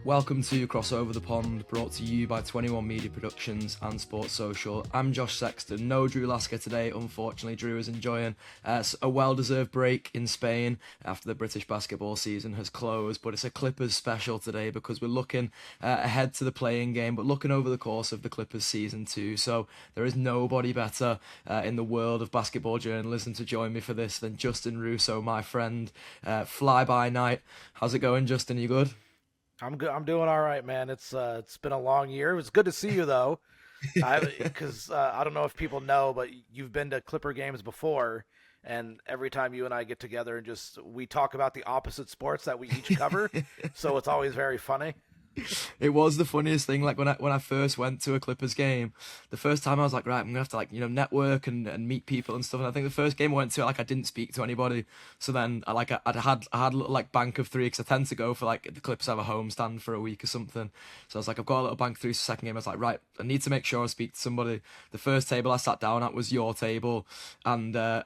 Welcome to Crossover the Pond, brought to you by 21 Media Productions and Sports Social. I'm Josh Sexton. No Drew Lasker today, unfortunately. Drew is enjoying a well-deserved break in Spain after the British basketball season has closed, but it's a Clippers special today because we're looking ahead to the play-in game, but looking over the course of the Clippers season too. So there is nobody better in the world of basketball journalism to join me for this than Justin Russo, my friend. Fly-by night. How's it going, Justin? You good? I'm good. I'm doing all right, man. It's been a long year. It was good to see you though. Because I don't know if people know, but you've been to Clipper games before, and every time you and I get together and just we talk about the opposite sports that we each cover, so it's always very funny. It was the funniest thing. Like when I first went to a Clippers game, the first time I was like, right, I'm gonna have to network and meet people and stuff. And I think the first game I went to, I didn't speak to anybody. So then I had a little bank of three because I tend to go for the Clippers have a home stand for a week or something. So I was like, I've got a little bank of three. So second game I was like, right, I need to make sure I speak to somebody. The first table I sat down at was your table, and I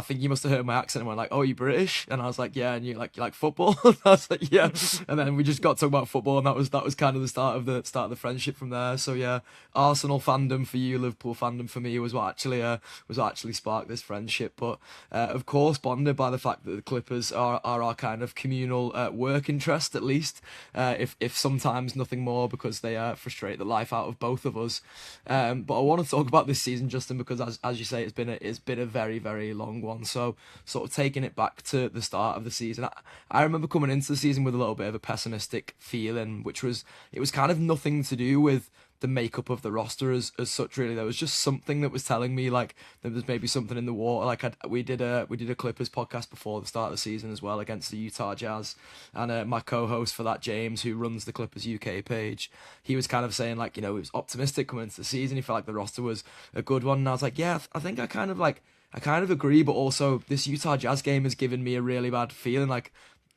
think you must have heard my accent and went like, oh, you British? And I was like, yeah. And you like football? And I was like, yeah. And then we just got talking about football, and that was kind of the start of the friendship from there. So yeah, Arsenal fandom for you, Liverpool fandom for me was what actually sparked this friendship. But of course, bonded by the fact that the Clippers are our kind of communal work interest, at least, if sometimes nothing more, because they frustrate the life out of both of us. But I want to talk about this season, Justin, because as you say, it's been a very, very long one. So sort of taking it back to the start of the season, I remember coming into the season with a little bit of a pessimistic feeling, which was it was kind of nothing to do with the makeup of the roster as such. Really, there was just something that was telling me like there was maybe something in the water. We did a Clippers podcast before the start of the season as well against the Utah Jazz, and my co-host for that, James, who runs the Clippers UK page, he was kind of saying he was optimistic coming into the season. He felt like the roster was a good one, and I was like, yeah, I think I kind of agree, but also this Utah Jazz game has given me a really bad feeling. Like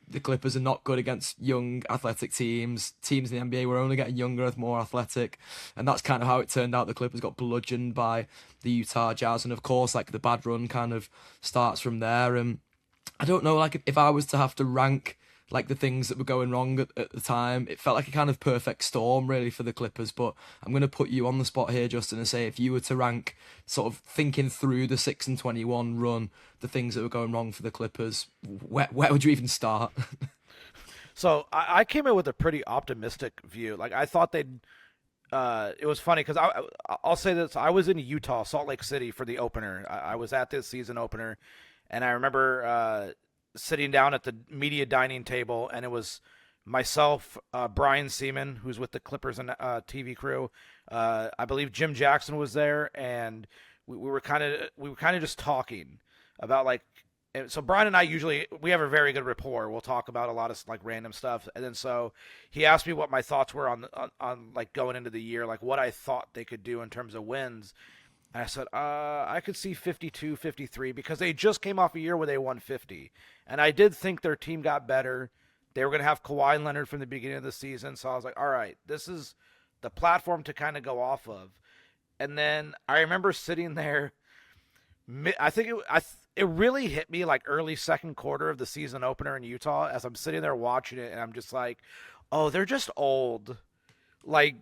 the Clippers are not good against young, athletic teams. Teams in the NBA were only getting younger, more athletic, and that's kind of how it turned out. The Clippers got bludgeoned by the Utah Jazz, and of course, the bad run kind of starts from there. And I don't know, if I was to have to rank the things that were going wrong at the time, it felt like a kind of perfect storm really for the Clippers. But I'm going to put you on the spot here, Justin, and say if you were to rank, sort of thinking through the 6-21 run, the things that were going wrong for the Clippers, where would you even start? So I came in with a pretty optimistic view. Like I thought they'd. It was funny because I'll say this: I was in Utah, Salt Lake City for the opener. I was at this season opener, and I remember sitting down at the media dining table, and it was myself, Brian Seaman, who's with the Clippers and TV crew. I believe Jim Jackson was there, and we were kind of just talking about so Brian and I usually we have a very good rapport. We'll talk about a lot of random stuff, and then so he asked me what my thoughts were on going into the year, what I thought they could do in terms of wins. I said, I could see 52, 53 because they just came off a year where they won 50. And I did think their team got better. They were going to have Kawhi Leonard from the beginning of the season. So I was like, all right, this is the platform to kind of go off of. And then I remember sitting there. I think it really hit me early second quarter of the season opener in Utah as I'm sitting there watching it. And I'm just like, oh, they're just old.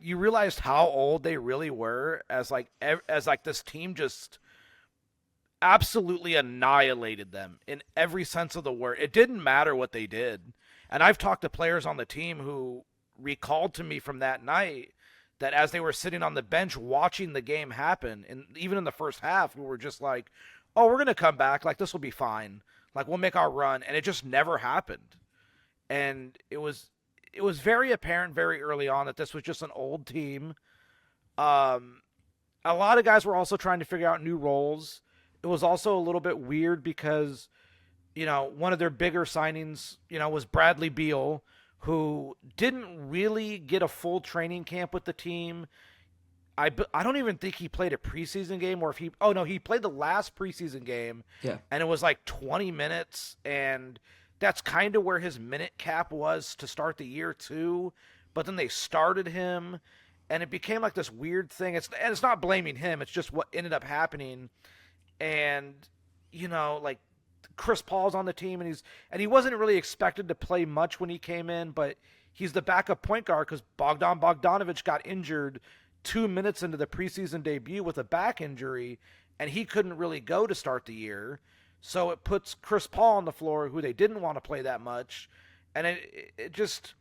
You realized how old they really were as this team just absolutely annihilated them in every sense of the word. It didn't matter what they did. And I've talked to players on the team who recalled to me from that night that as they were sitting on the bench watching the game happen, and even in the first half, we were just like, oh, we're going to come back. This will be fine. We'll make our run. And it just never happened. And it was very apparent very early on that this was just an old team. A lot of guys were also trying to figure out new roles. It was also a little bit weird because, one of their bigger signings, was Bradley Beal, who didn't really get a full training camp with the team. I don't even think he played a preseason game, or if he played the last preseason game. Yeah. And it was 20 minutes, and that's kind of where his minute cap was to start the year too. But then they started him, and it became this weird thing. It's not blaming him. It's just what ended up happening. And Chris Paul's on the team, and he wasn't really expected to play much when he came in, but he's the backup point guard because Bogdan Bogdanovic got injured 2 minutes into the preseason debut with a back injury, and he couldn't really go to start the year. So it puts Chris Paul on the floor, who they didn't want to play that much, and it just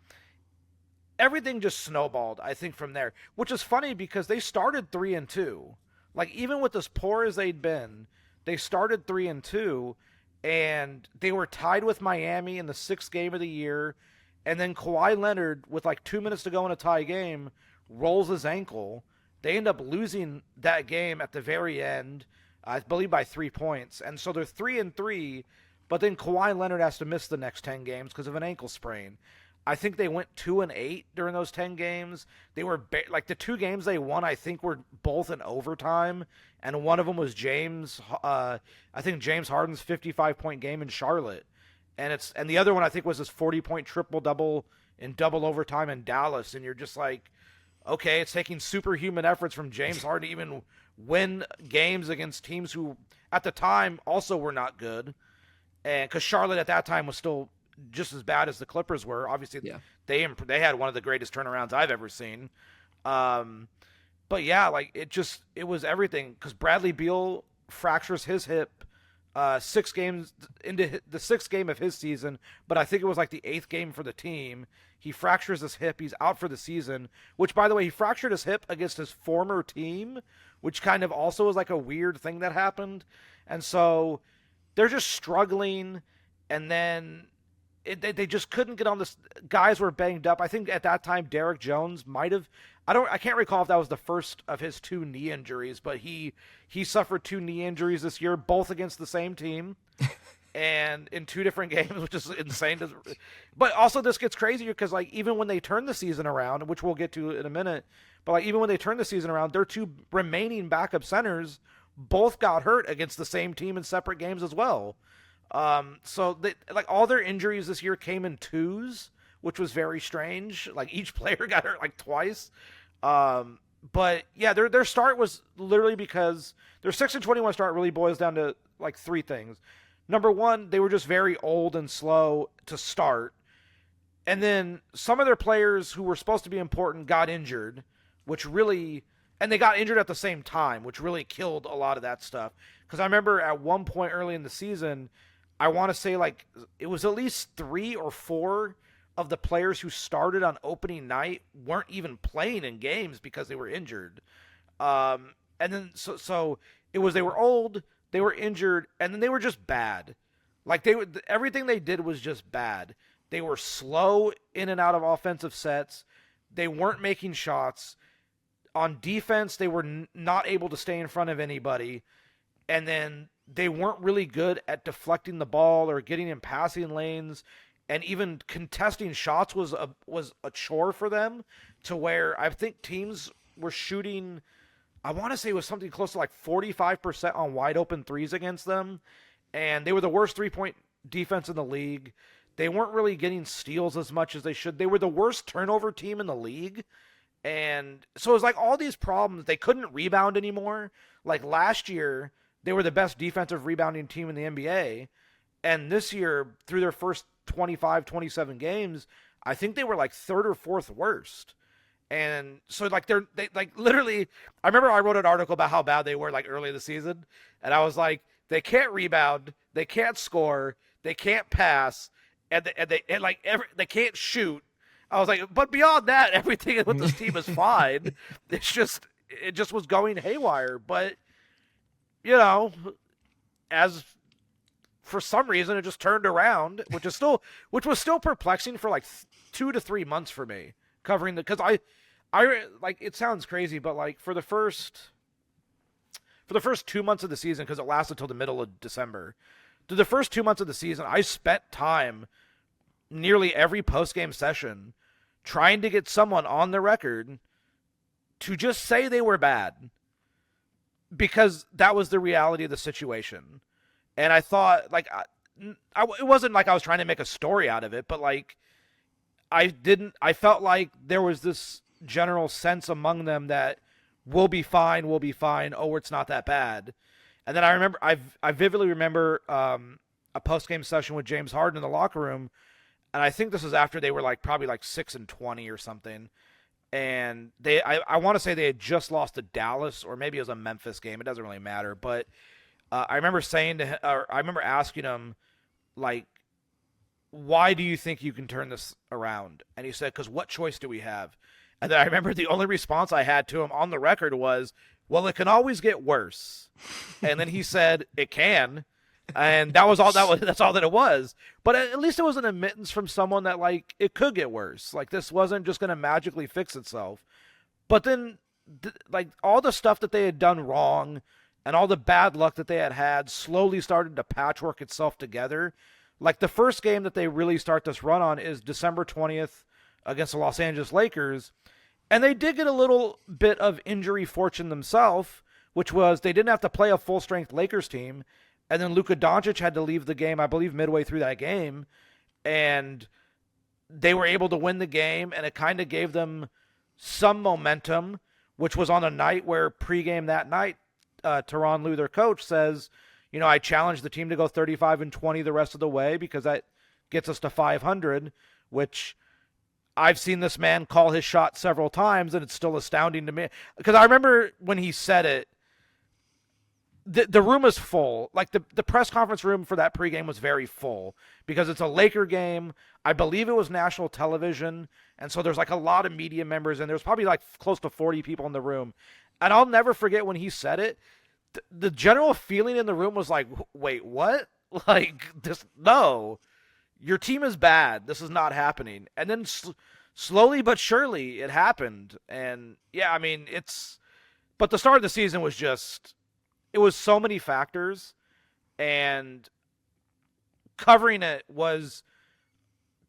everything just snowballed, I think, from there. Which is funny because they started 3-2. Like, even with as poor as they'd been, they started 3-2, and they were tied with Miami in the 6th game of the year. And then Kawhi Leonard, with like 2 minutes to go in a tie game, rolls his ankle. They end up losing that game at the very end, I believe by 3 points. And so they're 3-3, but then Kawhi Leonard has to miss the next 10 games because of an ankle sprain. I think they went 2-8 during those 10 games. They were like the 2 games they won, I think, were both in overtime, and one of them was I think James Harden's 55-point game in Charlotte, and the other one I think was his 40-point triple-double in double overtime in Dallas. And you're just like, okay, it's taking superhuman efforts from James Harden to even win games against teams who at the time also were not good, and because Charlotte at that time was still just as bad as the Clippers were. Obviously, Yeah. they had one of the greatest turnarounds I've ever seen. But yeah, like it was everything because Bradley Beal fractures his hip 6 games into the 6th game of his season, but I think it was like the 8th game for the team. He fractures his hip. He's out for the season, which, by the way, he fractured his hip against his former team, which kind of also is like a weird thing that happened. And so they're just struggling, and then they just couldn't get on this. Guys were banged up. I think at that time Derek Jones might have. I can't recall if that was the first of his 2 knee injuries, but he suffered 2 knee injuries this year, both against the same team, and in 2 different games, which is insane. But also this gets crazier because like even when they turn the season around, which we'll get to in a minute, but like even when they turn the season around, their 2 remaining backup centers both got hurt against the same team in separate games as well. So like all their injuries this year came in 2s, which was very strange. Like each player got hurt like twice. But yeah, their start was literally because their 6-21 start really boils down to like 3 things. Number 1, they were just very old and slow to start. And then some of their players who were supposed to be important got injured, and they got injured at the same time, which really killed a lot of that stuff. Because I remember at one point early in the season, I want to say like it was at least 3 or 4 of the players who started on opening night weren't even playing in games because they were injured. And then so it was they were old, they were injured, and then they were just bad. Like everything they did was just bad. They were slow in and out of offensive sets. They weren't making shots. On defense, they were not able to stay in front of anybody. And then they weren't really good at deflecting the ball or getting in passing lanes, and even contesting shots was a chore for them, to where I think teams were shooting, I want to say it was something close to like 45% on wide open threes against them, and they were the worst 3-point defense in the league. They weren't really getting steals as much as they should. They were the worst turnover team in the league. And so it was like all these problems. They couldn't rebound anymore. Like last year, they were the best defensive rebounding team in the NBA. And this year, through their first 25, 27 games, I think they were like 3rd or 4th worst. And so like they like literally, I remember I wrote an article about how bad they were like early in the season. And I was like, they can't rebound, they can't score, they can't pass, and they can't shoot. I was like, but beyond that, everything with this team is fine. It just was going haywire. But as for some reason it just turned around, which was still perplexing for like 2 to 3 months for me covering because I like, it sounds crazy, but like for the first 2 months of the season, because it lasted till the middle of December, through the first 2 months of the season, I spent time nearly every post-game session trying to get someone on the record to just say they were bad, because that was the reality of the situation. And I thought, like, it wasn't like I was trying to make a story out of it, but like I felt like there was this general sense among them that we'll be fine. Oh, it's not that bad. And then I vividly remember a post-game session with James Harden in the locker room and I think this is after they were like probably like 6-20 or something. And I want to say they had just lost to Dallas, or maybe it was a Memphis game. It doesn't really matter. But I remember saying to him, or I remember asking him, like, why do you think you can turn this around? And he said, because what choice do we have? And then I remember the only response I had to him on the record was, well, it can always get worse. And then he said, it can. And that was all that's all that it was. But at least it was an admittance from someone that, like, it could get worse. Like, this wasn't just going to magically fix itself. But then, like, all the stuff that they had done wrong and all the bad luck that they had slowly started to patchwork itself together. Like, the first game that they really start this run on is December 20th against the Los Angeles Lakers. And they did get a little bit of injury fortune themselves, which was they didn't have to play a full-strength Lakers team. And then Luka Doncic had to leave the game, I believe, midway through that game. And they were able to win the game, and it kind of gave them some momentum, which was on a night where pregame that night, Tyronn Lue, their coach, says, I challenged the team to go 35-20 the rest of the way because that gets us to 500, which I've seen this man call his shot several times, and it's still astounding to me. Because I remember when he said it, the room is full. Like, the press conference room for that pregame was very full because it's a Laker game. I believe it was national television. And so there's like a lot of media members, and there's probably like close to 40 people in the room. And I'll never forget when he said it, the general feeling in the room was like, wait, what? Like, this, no, your team is bad. This is not happening. And then slowly but surely it happened. And yeah, I mean, but the start of the season was just, it was so many factors, and covering it was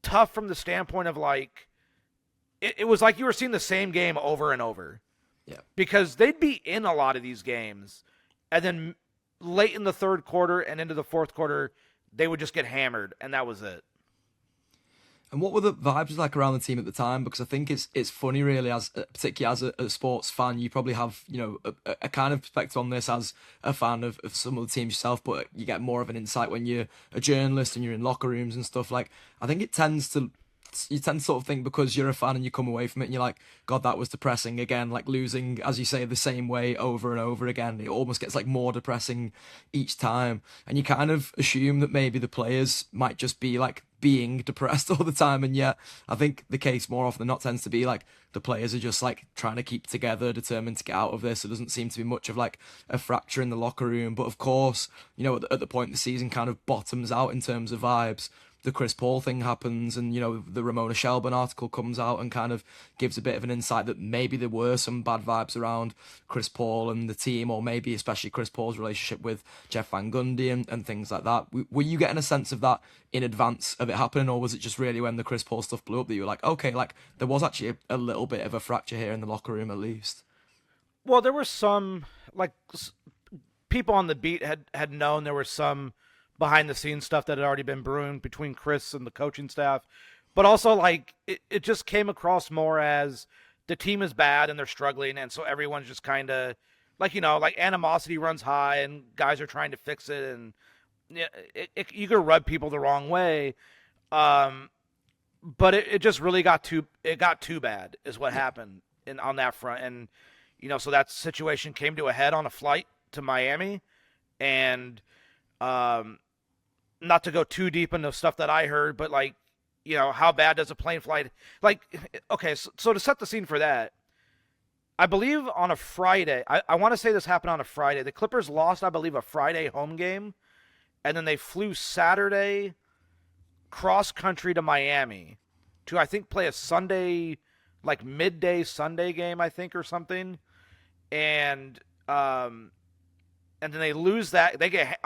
tough from the standpoint of, like, it was like you were seeing the same game over and over. Yeah. Because they'd be in a lot of these games, and then late in the third quarter and into the fourth quarter, they would just get hammered, and that was it. And what were the vibes like around the team at the time? Because I think it's funny, really, as particularly as a sports fan, you probably have a kind of perspective on this as a fan of some of the teams yourself, but you get more of an insight when you're a journalist and you're in locker rooms and stuff. Like, I think you tend to sort of think, because you're a fan and you come away from it and you're like, God, that was depressing again, like losing, as you say, the same way over and over again. It almost gets like more depressing each time, and you kind of assume that maybe the players might just be like being depressed all the time. And yet I think the case more often than not tends to be like the players are just like trying to keep together, determined to get out of this. There doesn't seem to be much of like a fracture in the locker room. But of course, at the point the season kind of bottoms out in terms of vibes, the Chris Paul thing happens, and the Ramona Shelburne article comes out and kind of gives a bit of an insight that maybe there were some bad vibes around Chris Paul and the team, or maybe especially Chris Paul's relationship with Jeff Van Gundy and things like that. Were you getting a sense of that in advance of it happening, or was it just really when the Chris Paul stuff blew up that you were like, okay, like there was actually a little bit of a fracture here in the locker room at least? Well, there were some, like, people on the beat had known there were some behind the scenes stuff that had already been brewing between Chris and the coaching staff. But also, like, it just came across more as the team is bad and they're struggling, and so everyone's just kind of like, like animosity runs high and guys are trying to fix it, and you could rub people the wrong way. But it just really got too bad is what happened on that front. And so that situation came to a head on a flight to Miami, and not to go too deep into stuff that I heard, but like, how bad does a plane flight, like, okay, so to set the scene for that, I believe on a Friday, I want to say this happened on a Friday. The Clippers lost, I believe, a Friday home game, and then they flew Saturday cross country to Miami to, I think, play a Sunday, like midday Sunday game, I think, or something. And then they lose that. They get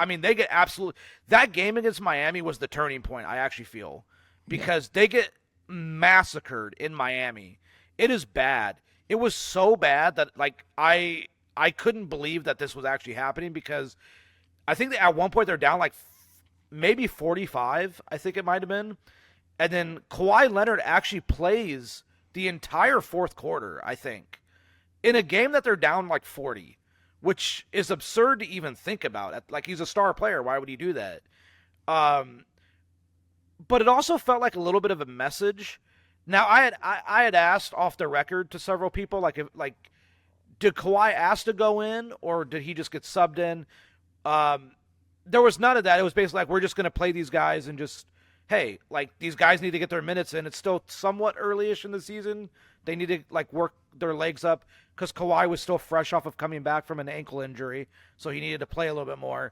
absolutely, that game against Miami was the turning point, I actually feel, because they get massacred in Miami. It is bad. It was so bad that, like, I couldn't believe that this was actually happening, because I think that at one point they're down like maybe 45, I think it might have been. And then Kawhi Leonard actually plays the entire fourth quarter, I think, in a game that they're down like 40, which is absurd to even think about. Like, he's a star player. Why would he do that? but it also felt like a little bit of a message. Now I had asked off the record to several people did Kawhi ask to go in or did he just get subbed in? There was none of that. It was basically like we're just going to play these guys and just hey, like these guys need to get their minutes in. It's still somewhat early-ish in the season. They need to like work their legs up because Kawhi was still fresh off of coming back from an ankle injury, so he needed to play a little bit more.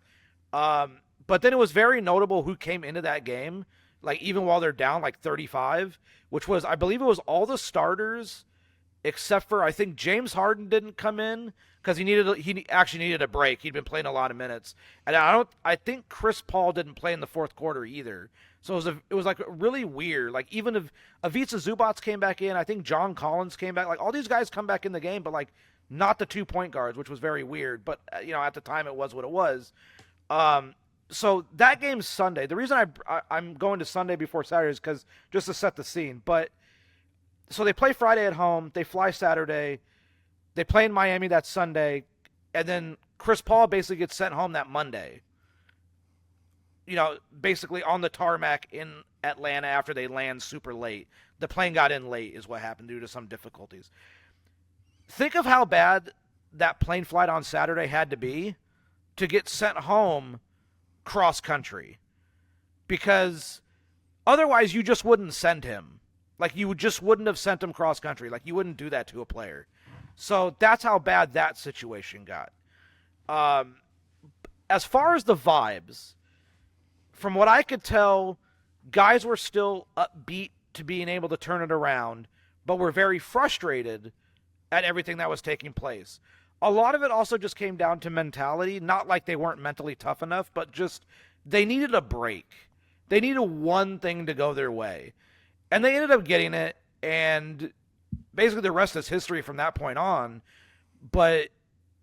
But then it was very notable who came into that game, like even while they're down like 35, which was I believe it was all the starters except for I think James Harden didn't come in because he actually needed a break. He'd been playing a lot of minutes, and I think Chris Paul didn't play in the fourth quarter either. So it was like really weird. Like even if Ivica Zubac came back in, I think John Collins came back. Like all these guys come back in the game, but like not the 2-point guards, which was very weird. But at the time it was what it was. So that game's Sunday. The reason I'm going to Sunday before Saturday is because just to set the scene. But so they play Friday at home. They fly Saturday. They play in Miami that Sunday, and then Chris Paul basically gets sent home that Monday. Basically on the tarmac in Atlanta after they land super late. The plane got in late is what happened due to some difficulties. Think of how bad that plane flight on Saturday had to be to get sent home cross country. Because otherwise you just wouldn't send him. Like you just wouldn't have sent him cross country. Like you wouldn't do that to a player. So that's how bad that situation got. As far as the vibes, from what I could tell, guys were still upbeat to being able to turn it around, but were very frustrated at everything that was taking place. A lot of it also just came down to mentality, not like they weren't mentally tough enough, but just they needed a break. They needed one thing to go their way. And they ended up getting it, and basically the rest is history from that point on. But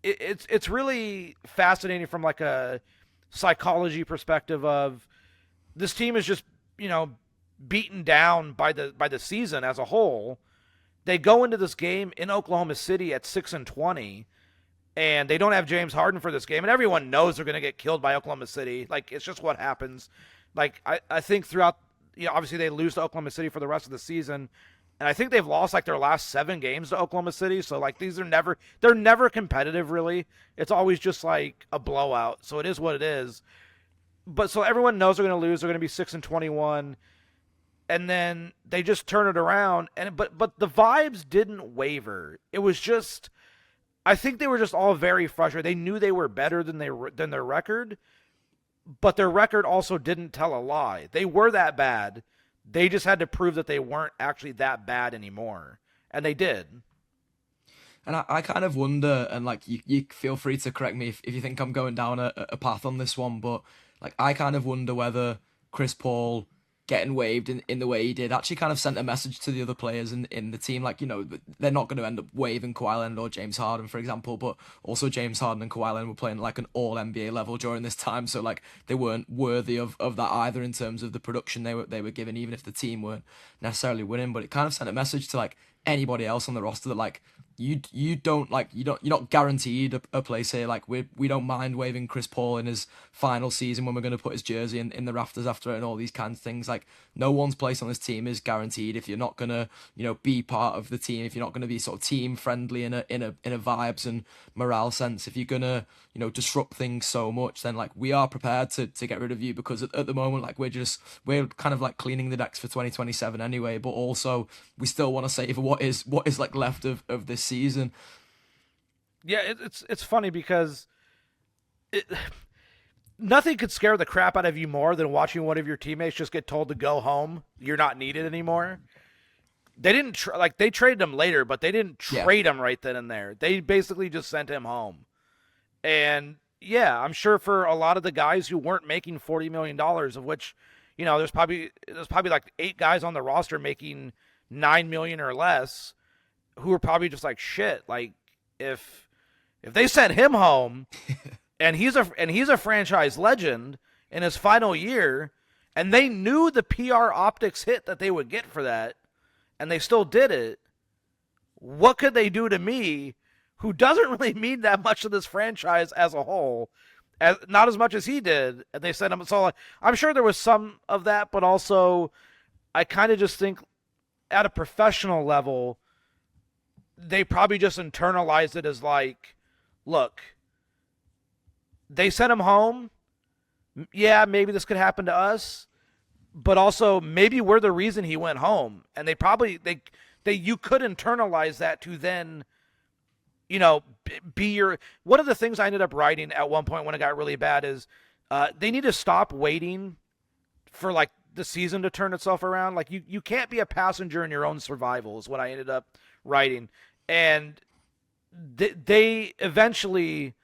it's really fascinating from like a psychology perspective of this team is just beaten down by the season as a whole. They go into this game in Oklahoma City at 6-20, and they don't have James Harden for this game, and everyone knows they're going to get killed by Oklahoma City. Like it's just what happens. Like I think throughout obviously they lose to Oklahoma City for the rest of the season, and I think they've lost like their last 7 games to Oklahoma City. So like they're never competitive really. It's always just like a blowout. So it is what it is. But so everyone knows they're going to lose. They're going to be 6-21, and then they just turn it around. But the vibes didn't waver. It was just, I think they were just all very frustrated. They knew they were better than their record, but their record also didn't tell a lie. They were that bad. They just had to prove that they weren't actually that bad anymore, and they did. And I kind of wonder, and like you feel free to correct me if you think I'm going down a path on this one, but like I kind of wonder whether Chris Paul getting waived in the way he did actually kind of sent a message to the other players in the team. Like, they're not going to end up waiving Kawhi Leonard or James Harden, for example, but also James Harden and Kawhi Leonard were playing like an all NBA level during this time. So like they weren't worthy of that either in terms of the production they were given, even if the team weren't necessarily winning. But it kind of sent a message to like anybody else on the roster that like, you're not guaranteed a place here. Like we don't mind waiving Chris Paul in his final season when we're going to put his jersey in the rafters after it and all these kinds of things. Like no one's place on this team is guaranteed. If you're not going to be part of the team, if you're not going to be sort of team friendly in a vibes and morale sense, if you're going to disrupt things so much, then like we are prepared to get rid of you, because at the moment like we're kind of like cleaning the decks for 2027 anyway, but also we still want to savor what is like left of this season. Yeah, it's funny because nothing could scare the crap out of you more than watching one of your teammates just get told to go home. You're not needed anymore. They didn't they traded him later, but they didn't trade him right then and there. They basically just sent him home. And yeah, I'm sure for a lot of the guys who weren't making $40 million, of which there's probably like 8 guys on the roster making $9 million or less, who were probably just like, shit, like if they sent him home and he's a franchise legend in his final year, and they knew the PR optics hit that they would get for that, and they still did it, what could they do to me, who doesn't really mean that much to this franchise as a whole? not as much as he did, and they sent him. So I'm sure there was some of that, but also I kind of just think at a professional level, they probably just internalized it as like, look, they sent him home. Yeah, maybe this could happen to us, but also maybe we're the reason he went home. And they you could internalize that to then, be your. One of the things I ended up writing at one point when it got really bad is they need to stop waiting for like the season to turn itself around. Like you can't be a passenger in your own survival is what I ended up writing. And they eventually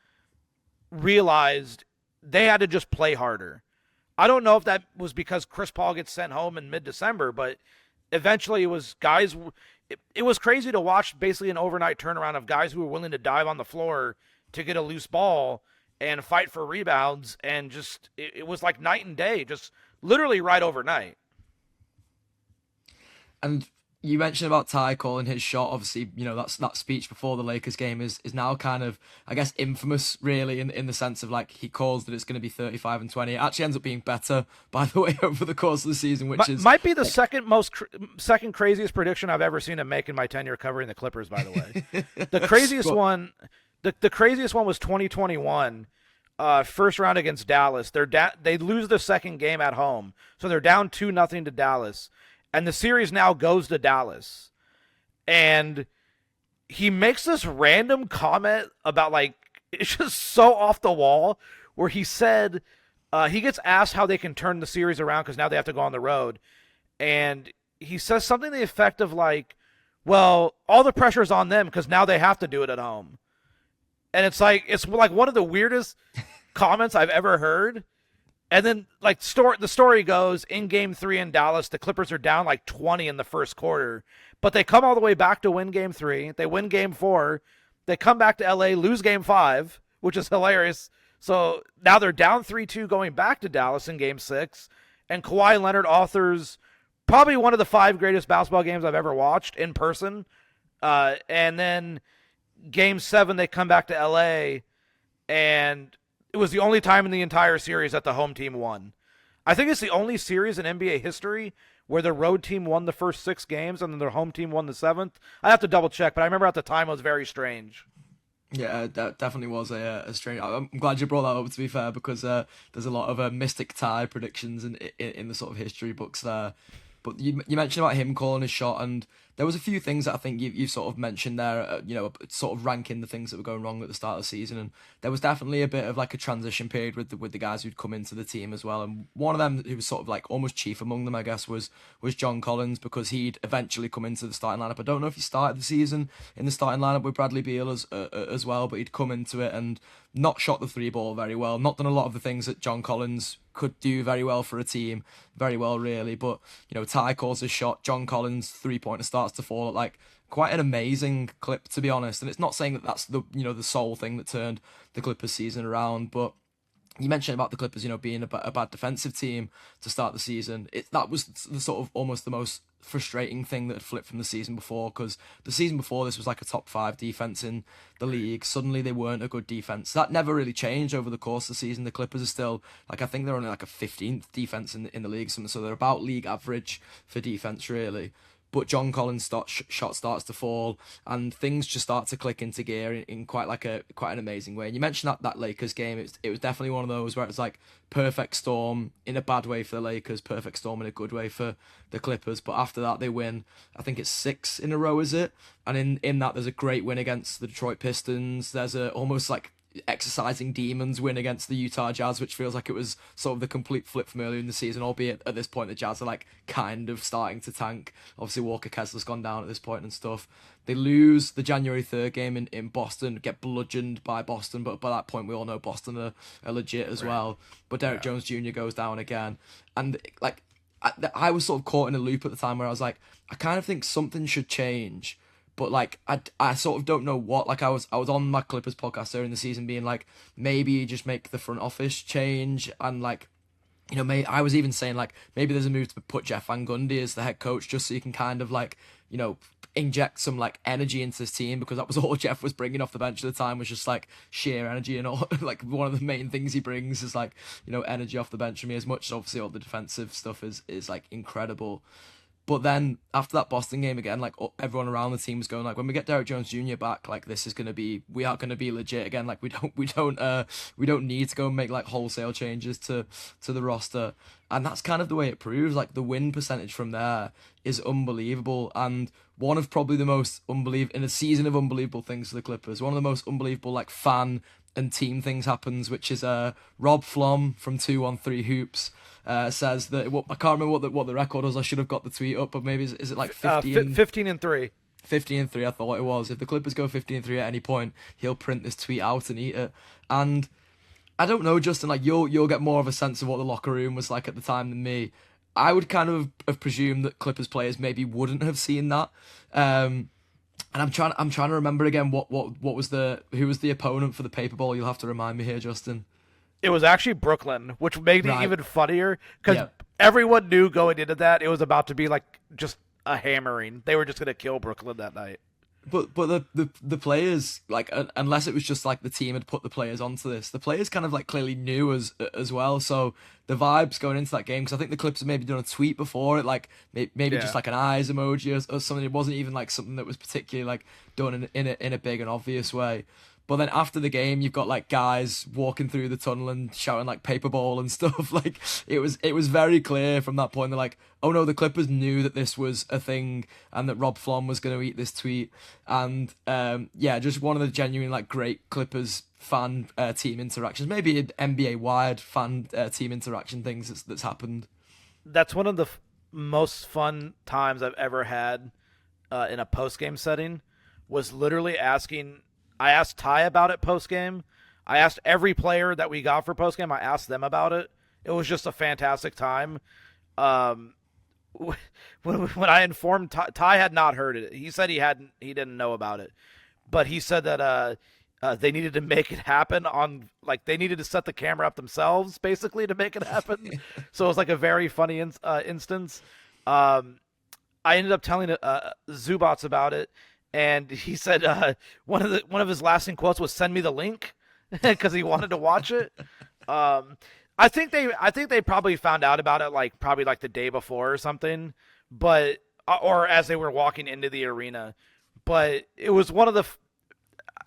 realized they had to just play harder. I don't know if that was because Chris Paul gets sent home in mid-December, but eventually it was guys. It was crazy to watch basically an overnight turnaround of guys who were willing to dive on the floor to get a loose ball and fight for rebounds, and just it was like night and day, just literally right overnight. And you mentioned about Ty calling his shot. Obviously, that speech before the Lakers game is now kind of, I guess, infamous, really, in the sense of like he calls that it's going to be 35 and 20. It actually ends up being better, by the way, over the course of the season, which might be the second craziest prediction I've ever seen him make in my tenure covering the Clippers. By the way, the craziest one, the craziest one was 2021. First round against Dallas. They lose the second game at home, so they're down 2-0 to Dallas. And the series now goes to Dallas. And he makes this random comment about, like, it's just so off the wall, where he said, he gets asked how they can turn the series around because now they have to go on the road. And he says something to the effect of, like, well, all the pressure is on them because now they have to do it at home. And it's like one of the weirdest comments I've ever heard. And then, like, the story goes, in Game 3 in Dallas, the Clippers are down like 20 in the first quarter. But they come all the way back to win Game 3. They win Game 4. They come back to LA, lose Game 5, which is hilarious. So now they're down 3-2 going back to Dallas in Game 6. And Kawhi Leonard authors probably one of the 5 greatest basketball games I've ever watched in person. And then Game 7, they come back to LA, and it was the only time in the entire series that the home team won. I think it's the only series in NBA history where the road team won the first 6 games and then their home team won the 7th. I have to double check, but I remember at the time it was very strange. Yeah, that definitely was a strange. I'm glad you brought that up, to be fair, because there's a lot of mystic tie predictions in the sort of history books there. But you mentioned about him calling his shot, and there was a few things that I think you've sort of mentioned there, sort of ranking the things that were going wrong at the start of the season, and there was definitely a bit of like a transition period with the guys who'd come into the team as well, and one of them who was sort of like almost chief among them, I guess, was John Collins, because he'd eventually come into the starting lineup. I don't know if he started the season in the starting lineup with Bradley Beal as well, but he'd come into it and not shot the 3-ball very well, not done a lot of the things that John Collins could do very well for a team, very well really. But Ty calls his shot, John Collins 3-pointer starts to fall at like quite an amazing clip, to be honest. And it's not saying that that's the the sole thing that turned the Clippers season around, but you mentioned about the Clippers, being a bad defensive team to start the season. That was the sort of almost the most frustrating thing that had flipped from the season before, because the season before this was like a top 5 defense in the league. Suddenly they weren't a good defense. That never really changed over the course of the season. The Clippers are still, like, I think they're only like a 15th defense in the league, so they're about league average for defense, really. But John Collins' shot starts to fall, and things just start to click into gear in quite an amazing way. And you mentioned that Lakers game; it was definitely one of those where it was like perfect storm in a bad way for the Lakers, perfect storm in a good way for the Clippers. But after that, they win. I think it's 6 in a row, is it? And in that, there's a great win against the Detroit Pistons. There's a almost like exercising demons win against the Utah Jazz, which feels like it was sort of the complete flip from earlier in the season, albeit at this point the Jazz are like kind of starting to tank. Obviously Walker Kessler's gone down at this point and stuff. They lose the January 3rd game in Boston, get bludgeoned by Boston, but by that point we all know Boston are legit as well. But Derek Jones Jr. goes down again, and like I was sort of caught in a loop at the time where I was like, I kind of think something should change. But like I sort of don't know what. Like I was on my Clippers podcast earlier in the season being like, maybe you just make the front office change, and like, I was even saying like maybe there's a move to put Jeff Van Gundy as the head coach just so you can kind of like inject some like energy into this team, because that was all Jeff was bringing off the bench at the time, was just like sheer energy, and all like one of the main things he brings is like, energy off the bench for me, as much as obviously all the defensive stuff is like incredible. But then after that Boston game again, like everyone around the team was going like, when we get Derrick Jones Jr. back, like we are gonna be legit again. Like we don't need to go and make like wholesale changes to the roster, and that's kind of the way it proves. Like the win percentage from there is unbelievable, and one of probably the most unbelievable in a season of unbelievable things for the Clippers. One of the most unbelievable like fan and team things happens, which is Rob Flom from 213 Hoops. Says that I can't remember what the record was. I should have got the tweet up, but maybe is it like 15? 15-3. 15-3, I thought it was. If the Clippers go 15-3 at any point, he'll print this tweet out and eat it. And I don't know, Justin. Like you'll get more of a sense of what the locker room was like at the time than me. I would kind of have presumed that Clippers players maybe wouldn't have seen that. And I'm trying to remember again who was the opponent for the paper ball. You'll have to remind me here, Justin. It was actually Brooklyn, which made it even funnier because Yeah. everyone knew going into that it was about to be like just a hammering. They were just going to kill Brooklyn that night. But the players, like, unless it was just like the team had put the players onto this, the players kind of like clearly knew as well. So the vibes going into that game, because I think the Clips had maybe done a tweet before it, like maybe just like an eyes emoji or something. It wasn't even like something that was particularly like done in a big and obvious way. But then after the game, you've got like guys walking through the tunnel and shouting like paper ball and stuff. Like it was very clear from that point. They're like, oh no, the Clippers knew that this was a thing and that Rob Flom was going to eat this tweet. And just one of the genuine like great Clippers fan team interactions, maybe an NBA wide fan team interaction things that's happened. That's one of the most fun times I've ever had in a post game setting. Was literally I asked Ty about it post game. I asked every player that we got for post game. I asked them about it. It was just a fantastic time. When I informed Ty had not heard it. He said he didn't know about it, but he said that they needed to make it happen they needed to set the camera up themselves basically to make it happen. So it was like a very funny instance. I ended up telling Zubats about it. And he said one of his lasting quotes was "Send me the link," because he wanted to watch it. I think they probably found out about it probably the day before or something, but or as they were walking into the arena. But it was one of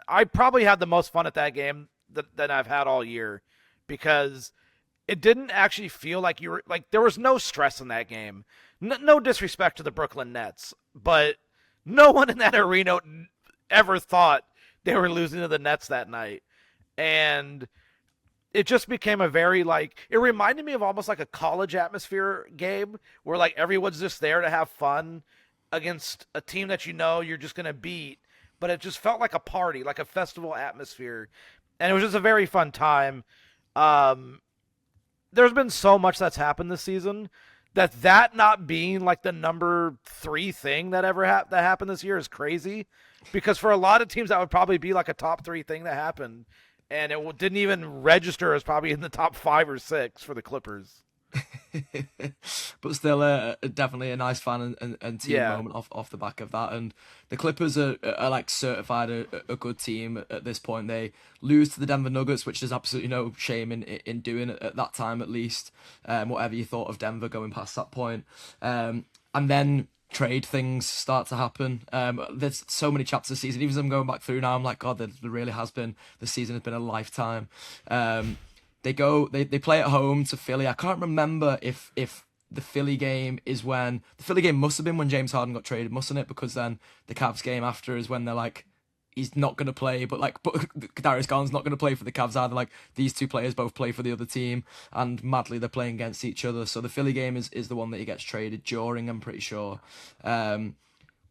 I probably had the most fun at that game that I've had all year, because it didn't actually feel like you were there was no stress in that game. No disrespect to the Brooklyn Nets, but no one in that arena ever thought they were losing to the Nets that night. And it just became a very it reminded me of almost like a college atmosphere game where everyone's just there to have fun against a team that you're just going to beat. But it just felt like a party, like a festival atmosphere. And it was just a very fun time. There's been so much that's happened this season that not being the number 3 thing that ever that happened this year is crazy, because for a lot of teams that would probably be a top 3 thing that happened, and it didn't even register as probably in the top 5 or 6 for the Clippers. But still, definitely a nice fan and team moment off the back of that. And the Clippers are certified a good team at this point. They lose to the Denver Nuggets, which is absolutely no shame in doing at that time, at least. Whatever you thought of Denver going past that point, and then trade things start to happen. There's so many chapters of the season. Even as I'm going back through now, I'm like, God, there really has been. The season has been a lifetime. They play at home to Philly. I can't remember if the Philly game is when the Philly game must have been when James Harden got traded, mustn't it? Because then the Cavs game after is when they're he's not going to play, but Darius Garland's not going to play for the Cavs either. These two players both play for the other team, and madly they're playing against each other. So the Philly game is the one that he gets traded during, I'm pretty sure.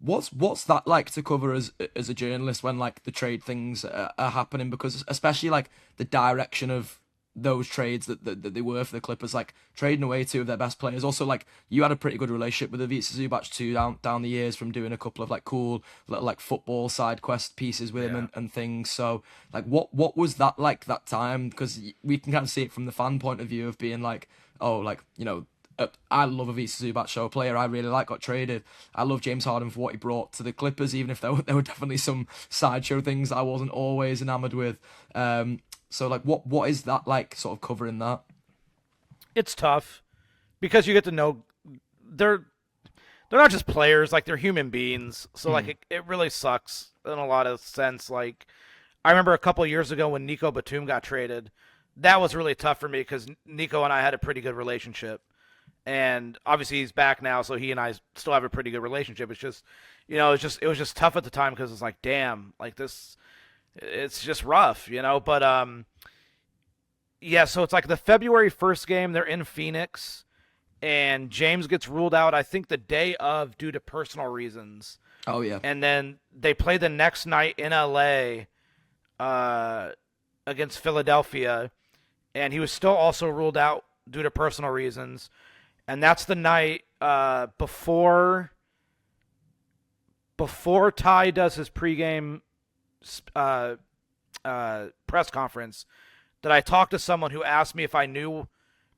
What's that like to cover as a journalist when the trade things are happening? Because especially the direction of those trades that they were for the Clippers, trading away 2 of their best players. Also, you had a pretty good relationship with Ivica Zubac too down the years from doing a couple of cool little football side quest pieces with him and things. So what was that that time? Because we can kind of see it from the fan point of view of being I love Ivica Zubac, show player I really like, got traded. I love James Harden for what he brought to the Clippers, even if there were definitely some sideshow things that I wasn't always enamored with. So like, what is that like, sort of covering that? It's tough because you get to know they're not just players, like they're human beings. So like it really sucks in a lot of sense. Like I remember a couple of years ago when Nico Batum got traded, that was really tough for me because Nico and I had a pretty good relationship, and obviously he's back now, so he and I still have a pretty good relationship. It's just, it was just tough at the time because it's like, damn, like this, it's just rough, But yeah, so it's like the February 1st game. They're in Phoenix, and James gets ruled out, I think, the day of due to personal reasons. Oh yeah. And then they play the next night in LA against Philadelphia, and he was still also ruled out due to personal reasons. And that's the night before Ty does his pregame press conference that I talked to someone who asked me if I knew.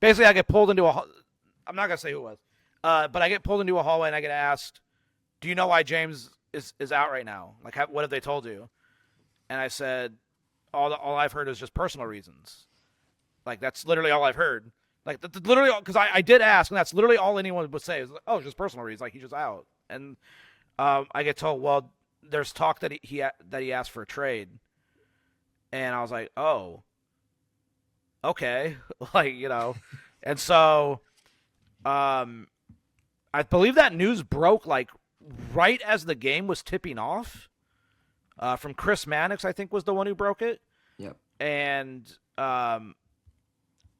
Basically, I get pulled into I'm not going to say who it was, but I get pulled into a hallway and I get asked, do you know why James is out right now? Like, what have they told you? And I said, all I've heard is just personal reasons. Like, that's literally all I've heard. Like, literally, because I did ask, and that's literally all anyone would say is, oh, it's just personal reasons. Like, he's just out. And I get told, well, there's talk that he asked for a trade. And I was like, oh, okay. Like, and so I believe that news broke, like, right as the game was tipping off. From Chris Mannix, I think, was the one who broke it. Yep. And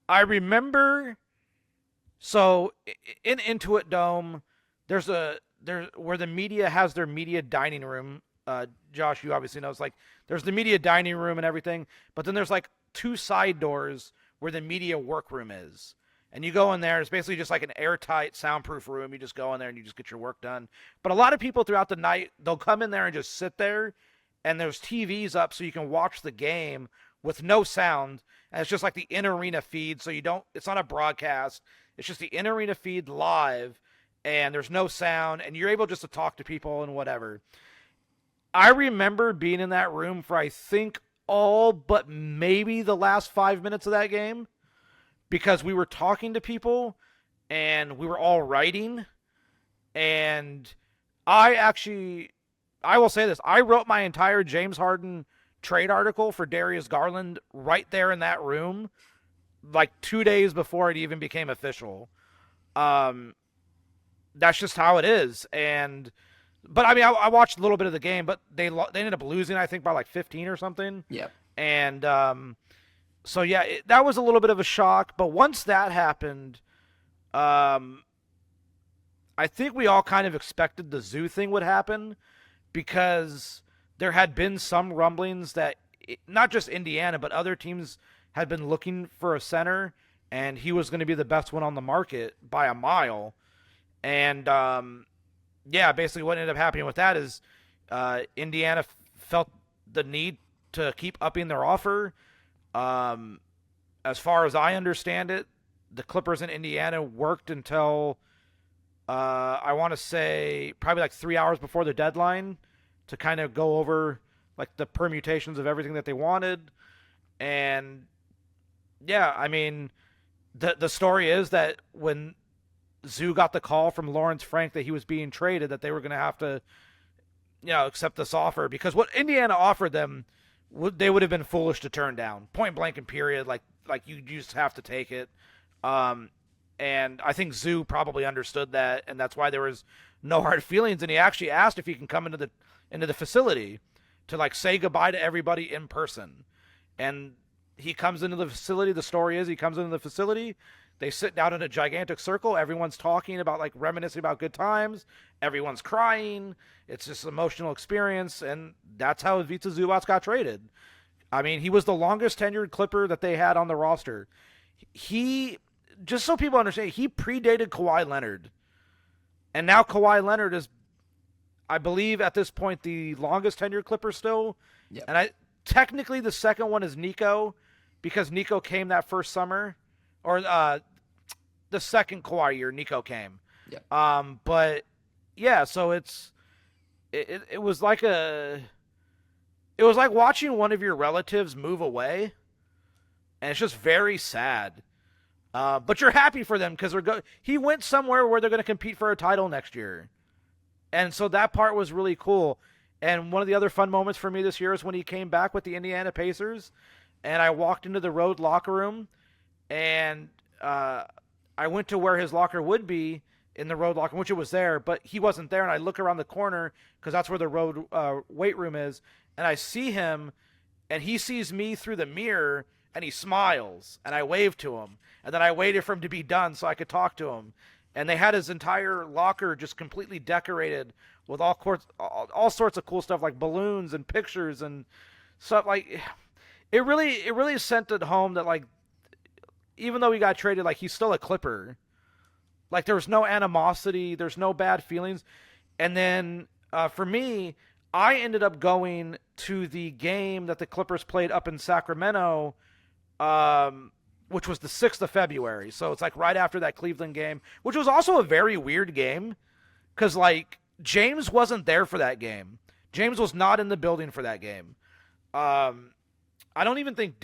I remember, so in Intuit Dome, there's where the media has their media dining room. Josh, you obviously know, it's like there's the media dining room and everything, but then there's like 2 side doors where the media workroom is. And you go in there, it's basically just like an airtight, soundproof room. You just go in there and you just get your work done. But a lot of people throughout the night, they'll come in there and just sit there, and there's TVs up so you can watch the game with no sound. And it's just like the in-arena feed, so it's not a broadcast. It's just the in-arena feed live, and there's no sound, and you're able just to talk to people and whatever. I remember being in that room for, I think, all but maybe the last 5 minutes of that game, because we were talking to people and we were all writing. And I will say this, I wrote my entire James Harden trade article for Darius Garland right there in that room, like 2 days before it even became official. That's just how it is. But I mean, I watched a little bit of the game, but they ended up losing, I think, by like 15 or something. Yeah. And so yeah, that was a little bit of a shock. But once that happened, I think we all kind of expected the Zoo thing would happen, because there had been some rumblings that not just Indiana, but other teams had been looking for a center, and he was going to be the best one on the market by a mile. And yeah, basically what ended up happening with that is Indiana felt the need to keep upping their offer. As far as I understand it, the Clippers in Indiana worked until I want to say probably like 3 hours before the deadline to kind of go over like the permutations of everything that they wanted. And yeah, I mean, the story is that when Zoo got the call from Lawrence Frank that he was being traded, that they were going to have to, accept this offer, because what Indiana offered them, they would have been foolish to turn down, point blank and period. Like you just have to take it. And I think Zoo probably understood that, and that's why there was no hard feelings. And he actually asked if he can come into the facility to like say goodbye to everybody in person. And he comes into the facility. The story is he comes into the facility. They sit down in a gigantic circle. Everyone's talking about, like, reminiscing about good times. Everyone's crying. It's just an emotional experience, and that's how Ivica Zubac got traded. I mean, he was the longest tenured Clipper that they had on the roster. He, just so people understand, he predated Kawhi Leonard. And now Kawhi Leonard is, I believe, at this point, the longest tenured Clipper still. Yep. And technically the second one is Nico, because Nico came that first summer. Or the second Kawhi year, Nico came. Yeah. But yeah, so it was like it was like watching one of your relatives move away, and it's just very sad. But you're happy for them because he went somewhere where they're going to compete for a title next year, and so that part was really cool. And one of the other fun moments for me this year is when he came back with the Indiana Pacers, and I walked into the road locker room, and I went to where his locker would be in the road locker, which it was there, but he wasn't there. And I look around the corner because that's where the road weight room is, and I see him, and he sees me through the mirror, and he smiles, and I wave to him, and then I waited for him to be done so I could talk to him. And they had his entire locker just completely decorated with all sorts of cool stuff like balloons and pictures and stuff. Like it really sent it home that like even though he got traded, like he's still a Clipper. Like there's no animosity, there's no bad feelings. And then for me, I ended up going to the game that the Clippers played up in Sacramento, which was the 6th of February. So it's like right after that Cleveland game, which was also a very weird game because like James wasn't there for that game. James was not in the building for that game. I don't even think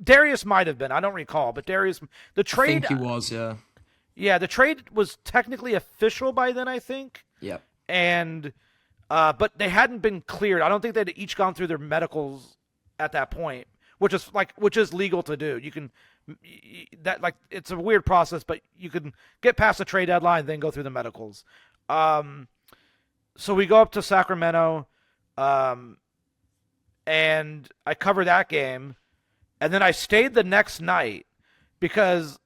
Darius might have been. I don't recall, but Darius, the trade. I think he was, yeah. Yeah, the trade was technically official by then, I think. Yep. And but they hadn't been cleared. I don't think they'd each gone through their medicals at that point, which is legal to do. You can it's a weird process, but you can get past the trade deadline, then go through the medicals. So we go up to Sacramento, and I cover that game, and then I stayed the next night because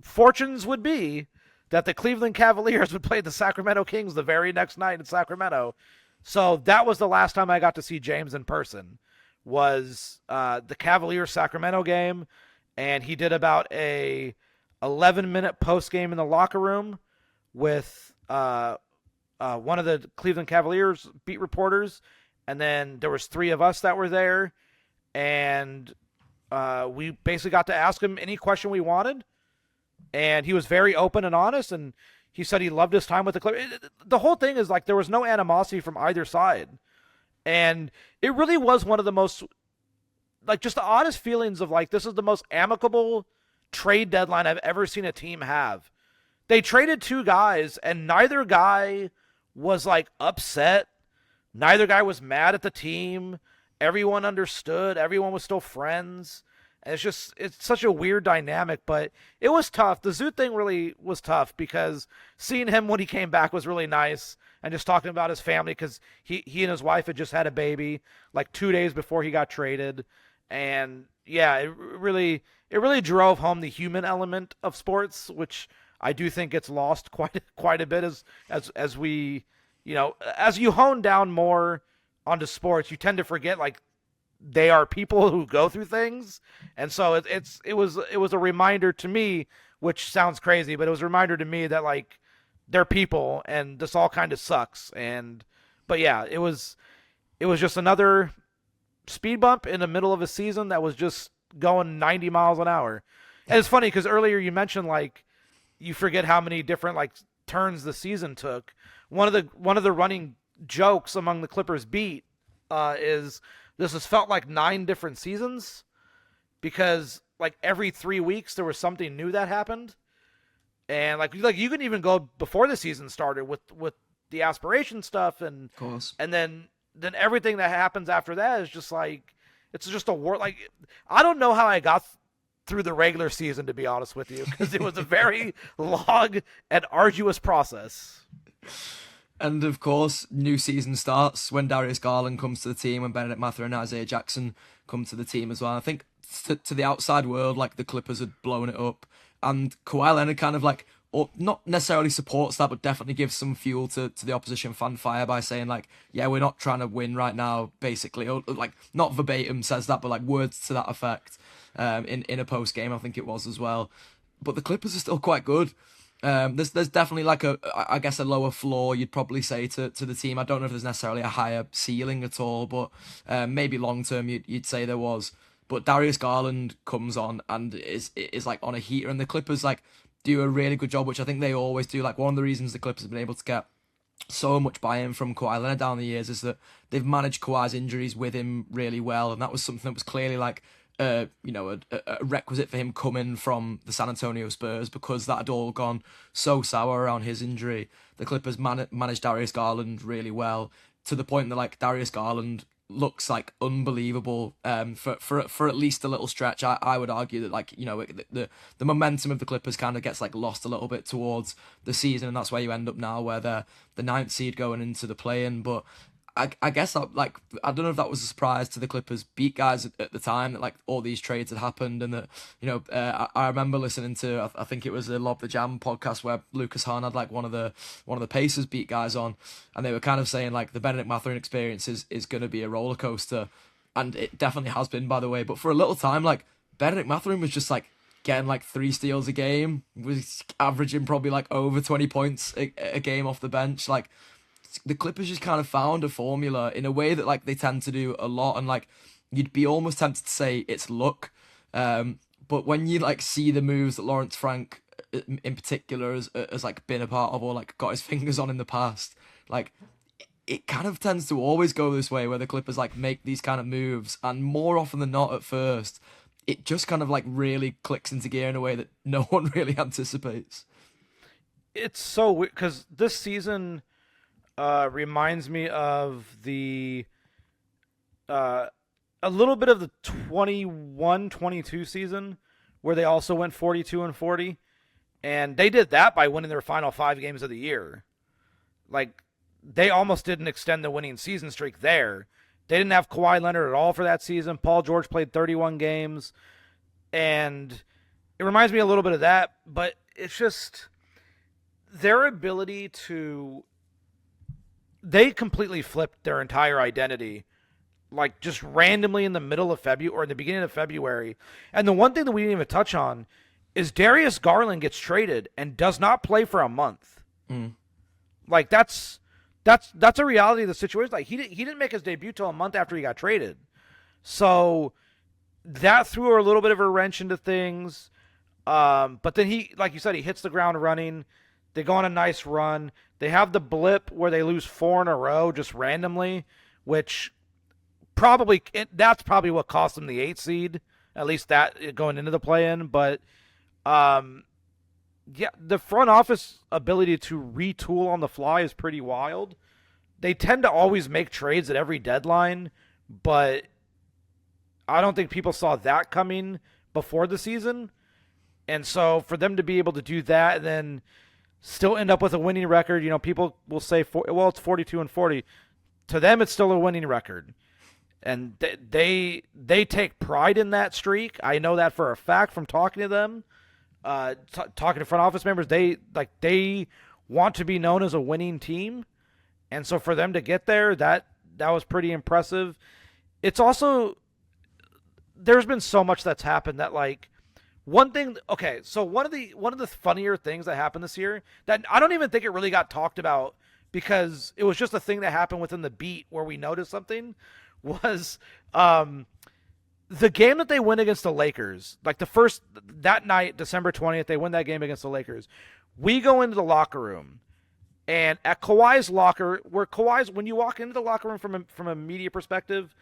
fortunes would be that the Cleveland Cavaliers would play the Sacramento Kings the very next night in Sacramento. So that was the last time I got to see James in person, was the Cavaliers Sacramento game, and he did about a 11-minute post game in the locker room with one of the Cleveland Cavaliers beat reporters, and then there was 3 of us that were there, and we basically got to ask him any question we wanted, and he was very open and honest, and he said he loved his time with the Clippers. The whole thing is like there was no animosity from either side, and it really was one of the most, like, just the honest feelings of like this is the most amicable trade deadline I've ever seen a team have. They traded 2 guys, and neither guy was like upset. Neither guy was mad at the team. Everyone understood. Everyone was still friends. And it's such a weird dynamic, but it was tough. The Zoot thing really was tough because seeing him when he came back was really nice, and just talking about his family because he and his wife had just had a baby like 2 days before he got traded. And yeah, it really drove home the human element of sports, which I do think gets lost quite a bit as we, as you hone down more onto sports, you tend to forget like they are people who go through things. And so it was a reminder to me, which sounds crazy, but it was a reminder to me that like they're people and this all kind of sucks. But yeah, it was just another speed bump in the middle of a season that was just going 90 miles an hour. And it's funny because earlier you mentioned like you forget how many different like turns the season took. One of the running jokes among the Clippers beat is this has felt like 9 different seasons because like every 3 weeks there was something new that happened. And like you can even go before the season started with the aspiration stuff, and Of course. And then everything that happens after that is just like it's just a war. Like I don't know how I got through the regular season, to be honest with you, because it was a very long and arduous process. And of course, new season starts when Darius Garland comes to the team, when Benedict Mather and Isaiah Jackson come to the team as well. I think to the outside world, like the Clippers had blown it up, and Kawhi Leonard kind of like, or not necessarily supports that, but definitely gives some fuel to the opposition fan fire by saying like, yeah, we're not trying to win right now, basically, or like not verbatim says that, but like words to that effect in a post game, I think it was as well. But the Clippers are still quite good. There's definitely like I guess a lower floor, you'd probably say, to the team. I don't know if there's necessarily a higher ceiling at all, but maybe long term you'd say there was. But Darius Garland comes on and is like on a heater, and the Clippers like do a really good job, which I think they always do. Like one of the reasons the Clippers have been able to get so much buy-in from Kawhi Leonard down the years is that they've managed Kawhi's injuries with him really well, and that was something that was clearly like a requisite for him coming from the San Antonio Spurs, because that had all gone so sour around his injury. The Clippers managed Darius Garland really well, to the point that like Darius Garland looks like unbelievable for at least a little stretch. I would argue that like the momentum of the Clippers kind of gets like lost a little bit towards the season, and that's where you end up now, where they're the ninth seed going into the play-in. But I guess I don't know if that was a surprise to the Clippers beat guys at the time, that like all these trades had happened, and that I remember listening to I think it was a Lob the Jam podcast where Lucas Hahn had like one of the Pacers beat guys on, and they were kind of saying like the Benedict Mathurin experience is going to be a roller coaster, and it definitely has been, by the way. But for a little time, like Benedict Mathurin was just like getting like 3 steals a game, was averaging probably like over 20 points a game off the bench. Like the Clippers just kind of found a formula in a way that like they tend to do a lot, and like you'd be almost tempted to say it's luck, but when you like see the moves that Lawrence Frank in particular has like been a part of, or like got his fingers on in the past, like it kind of tends to always go this way, where the Clippers like make these kind of moves, and more often than not at first it just kind of like really clicks into gear in a way that no one really anticipates. It's so weird because this season reminds me of a little bit of the 21-22 season, where they also went 42-40, and they did that by winning their final 5 games of the year. Like they almost didn't extend the winning season streak there. They didn't have Kawhi Leonard at all for that season. Paul George played 31 games, and it reminds me a little bit of that, but it's just their ability to. They completely flipped their entire identity, like just randomly in the middle of February or in the beginning of February. And the one thing that we didn't even touch on is Darius Garland gets traded and does not play for a month. Like that's a reality of the situation. Like he didn't make his debut till a month after he got traded. So that threw a little bit of a wrench into things. But then he, like you said, he hits the ground running. They go on a nice run. They have the blip where they lose 4 in a row just randomly, which that's probably what cost them the 8th seed, at least that going into the play-in. But yeah, the front office ability to retool on the fly is pretty wild. They tend to always make trades at every deadline, but I don't think people saw that coming before the season. And so for them to be able to do that and then still end up with a winning record, people will say, well, it's 42-40. To them, it's still a winning record. And they take pride in that streak. I know that for a fact from talking to them, talking to front office members. They want to be known as a winning team. And so for them to get there, that was pretty impressive. It's also, there's been so much that's happened that like, one thing, okay, so one of the funnier things that happened this year that I don't even think it really got talked about because it was just a thing that happened within the beat where we noticed something was the game that they win against the Lakers. Like that night, December 20th, they win that game against the Lakers. We go into the locker room, and at Kawhi's locker, when you walk into the locker room from a media perspective,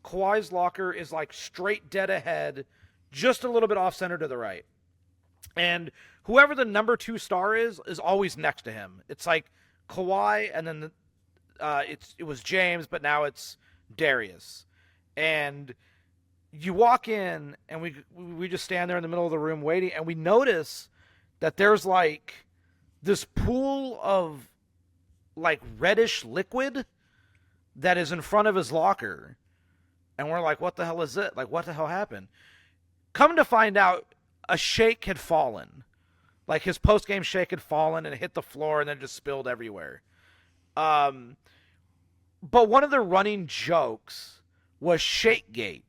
Kawhi's locker is like straight dead ahead, just a little bit off center to the right. And whoever the number 2 star is always next to him. It's like Kawhi, and then it was James, but now it's Darius. And you walk in, and we just stand there in the middle of the room waiting, and we notice that there's like this pool of like reddish liquid that is in front of his locker. And we're like, what the hell is it? Like, what the hell happened? Come to find out, a shake had fallen. Like, his post-game shake had fallen and it hit the floor and then just spilled everywhere. But one of the running jokes was Shakegate.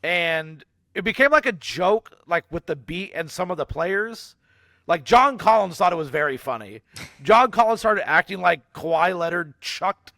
And it became like a joke, like, with the beat and some of the players. Like, John Collins thought it was very funny. John Collins started acting like Kawhi Leonard chucked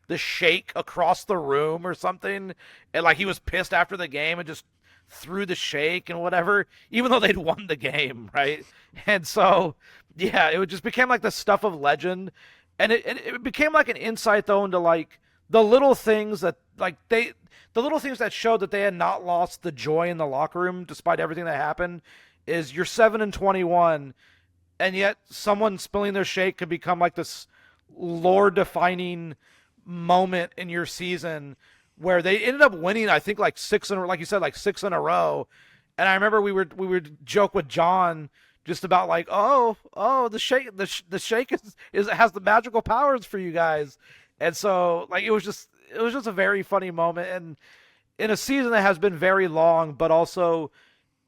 the shake across the room or something. And, like, he was pissed after the game and just through the shake and whatever, even though they'd won the game, right? And so, yeah, it just became like the stuff of legend, and it became like an insight though into like the little things that the little things that showed that they had not lost the joy in the locker room despite everything that happened. Is you're 7-21, and yet someone spilling their shake could become like this lore-defining moment in your season where they ended up winning. I think like like you said, like 6 in a row. And I remember we would joke with John just about like, the shake is has the magical powers for you guys. And so like it was just a very funny moment, and in a season that has been very long, but also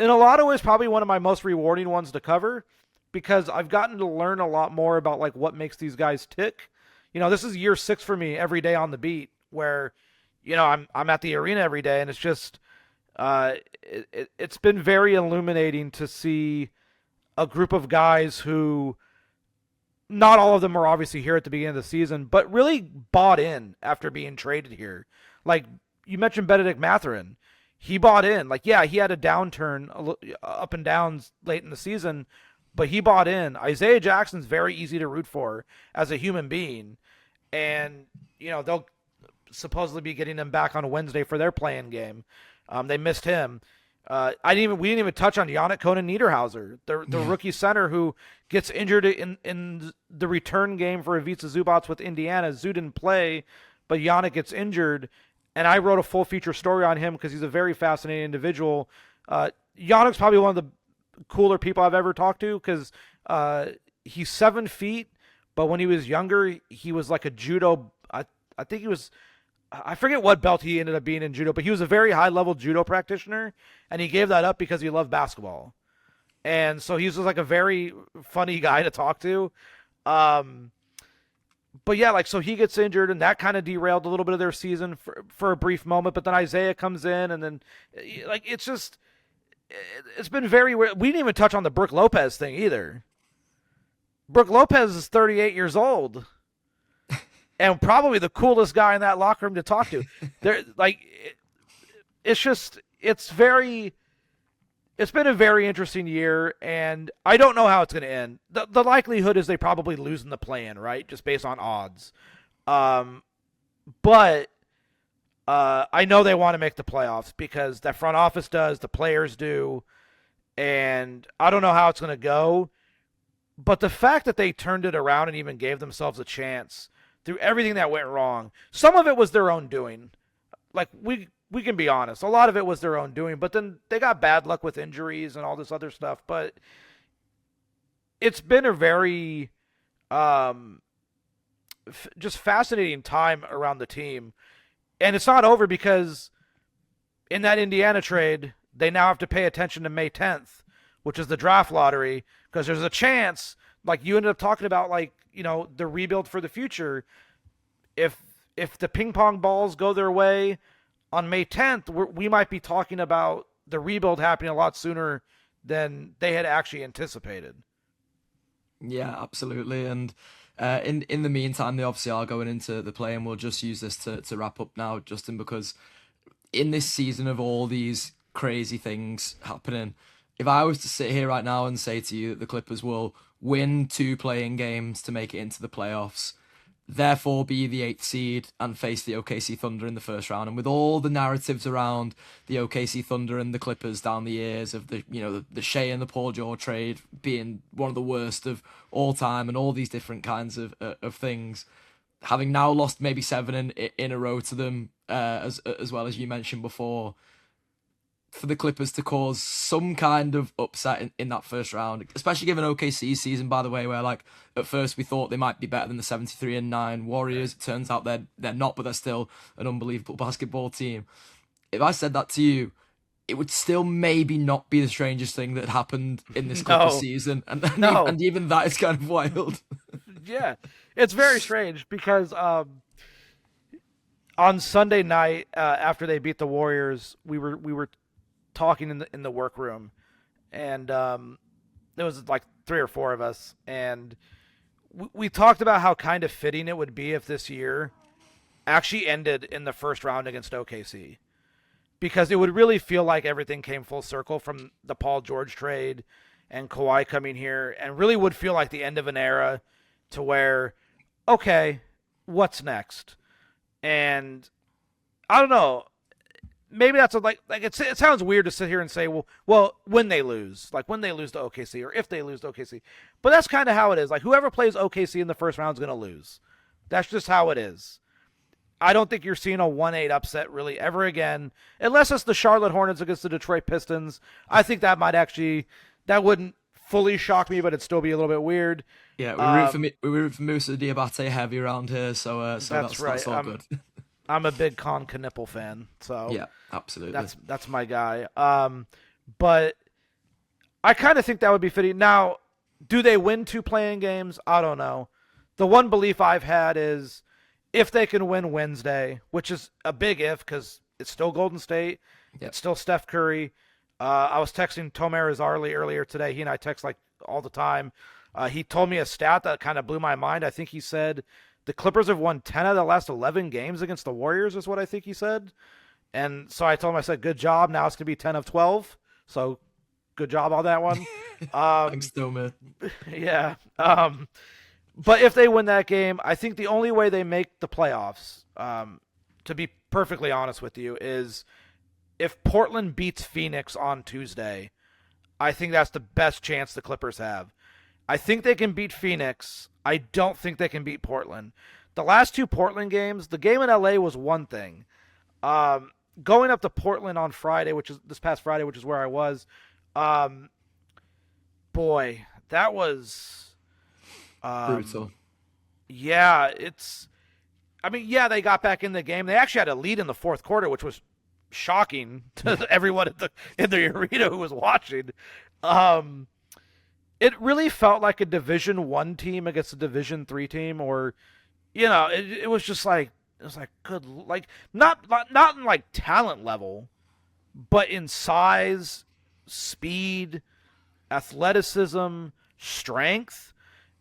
in a lot of ways probably one of my most rewarding ones to cover, because I've gotten to learn a lot more about like what makes these guys tick. This is year 6 for me every day on the beat, where I'm at the arena every day, and it's just it's been very illuminating to see a group of guys who, not all of them were obviously here at the beginning of the season, but really bought in after being traded here. Like you mentioned Benedict Mathurin. He bought in. Like, yeah, he had a downturn, up and downs late in the season, but he bought in. Isaiah Jackson's very easy to root for as a human being. And, they'll supposedly be getting him back on Wednesday for their playing game. They missed him. We didn't even touch on Yannick Conan Niederhauser, the rookie center who gets injured in the return game for Ivica Zubac with Indiana. Zoo didn't play, but Yannick gets injured, and I wrote a full feature story on him because he's a very fascinating individual. Yannick's probably one of the cooler people I've ever talked to, because he's 7 feet, but when he was younger, he was like a judo. I think he was. I forget what belt he ended up being in judo, but he was a very high-level judo practitioner, and he gave that up because he loved basketball. And so he's just like a very funny guy to talk to. But yeah, like, so he gets injured, and that kind of derailed a little bit of their season for a brief moment, but then Isaiah comes in, and then, like, it's been very weird. We didn't even touch on the Brook Lopez thing either. Brook Lopez is 38 years old. And probably the coolest guy in that locker room to talk to. It's been a very interesting year, and I don't know how it's going to end. The likelihood is they probably lose in the play-in, right? Just based on odds. But I know they want to make the playoffs because that front office does, the players do, and I don't know how it's going to go. But the fact that they turned it around and even gave themselves a chance through everything that went wrong. Some of it was their own doing. Like, we can be honest. A lot of it was their own doing, but then they got bad luck with injuries and all this other stuff. But it's been a very just fascinating time around the team. And it's not over, because in that Indiana trade, they now have to pay attention to May 10th, which is the draft lottery, because there's a chance, like you ended up talking about, like, the rebuild for the future. If the ping pong balls go their way on May 10th, we might be talking about the rebuild happening a lot sooner than they had actually anticipated. Yeah, absolutely. And in the meantime, they obviously are going into the play, and we'll just use this to wrap up now, Justin, because in this season of all these crazy things happening, if I was to sit here right now and say to you that the Clippers will win 2 playing games to make it into the playoffs, therefore be the 8th seed and face the OKC Thunder in the first round, and with all the narratives around the OKC Thunder and the Clippers down the years of the Shea and the Paul George trade being one of the worst of all time, and all these different kinds of things, having now lost maybe 7 in a row to them, as well as you mentioned before, for the Clippers to cause some kind of upset in that first round, especially given OKC's season, by the way, where, like, at first we thought they might be better than the 73-9 Warriors. It turns out they're not, but they're still an unbelievable basketball team. If I said that to you, it would still maybe not be the strangest thing that happened in this Clippers season, and even that is kind of wild. Yeah, it's very strange, because on Sunday night, after they beat the Warriors, we were talking in the workroom, and there was like 3 or 4 of us, and we talked about how kind of fitting it would be if this year actually ended in the first round against OKC, because it would really feel like everything came full circle from the Paul George trade and Kawhi coming here, and really would feel like the end of an era to where, okay, what's next? And I don't know. Maybe that's it sounds weird to sit here and say, well, when they lose, like when they lose to OKC or if they lose to OKC, but that's kind of how it is. Like whoever plays OKC in the first round is going to lose. That's just how it is. I don't think you're seeing a 1-8 upset really ever again, unless it's the Charlotte Hornets against the Detroit Pistons. I think that wouldn't fully shock me, but it'd still be a little bit weird. Yeah, we root for Musa Diabate heavy around here, so that's right. That's all good. I'm a big Con Knipple fan, so yeah, absolutely. That's my guy. But I kind of think that would be fitting. Now, do they win 2 playing games? I don't know. The one belief I've had is if they can win Wednesday, which is a big if because it's still Golden State, It's still Steph Curry. I was texting Tomer Azarli earlier today. He and I text like all the time. He told me a stat that kind of blew my mind. I think he said the Clippers have won 10 out of the last 11 games against the Warriors is what I think he said. And so I told him, I said, good job. Now it's going to be 10 of 12. So good job on that one. Thanks, Tomer. Yeah. But if they win that game, I think the only way they make the playoffs, to be perfectly honest with you, is if Portland beats Phoenix on Tuesday. I think that's the best chance the Clippers have. I think they can beat Phoenix. I don't think they can beat Portland. The last 2 Portland games, the game in LA was one thing. Going up to Portland on Friday, which is this past Friday, which is where I was, boy, that was brutal. Yeah, they got back in the game. They actually had a lead in the fourth quarter, which was shocking to everyone in the arena who was watching. It really felt like a Division I team against a Division III team, or it was just like good, like not in like talent level, but in size, speed, athleticism, strength.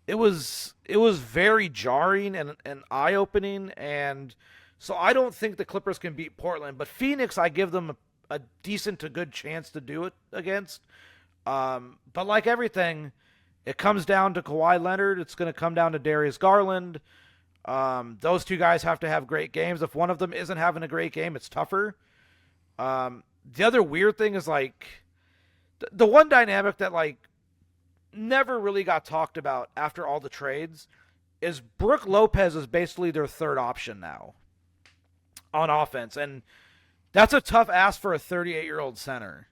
It was very jarring and eye-opening, and so I don't think the Clippers can beat Portland. But Phoenix, I give them a decent to good chance to do it against. But like everything, it comes down to Kawhi Leonard. It's going to come down to Darius Garland. Those 2 guys have to have great games. If one of them isn't having a great game, it's tougher. The other weird thing is like the one dynamic that like never really got talked about after all the trades is Brook Lopez is basically their third option now on offense. And that's a tough ask for a 38-year-old center.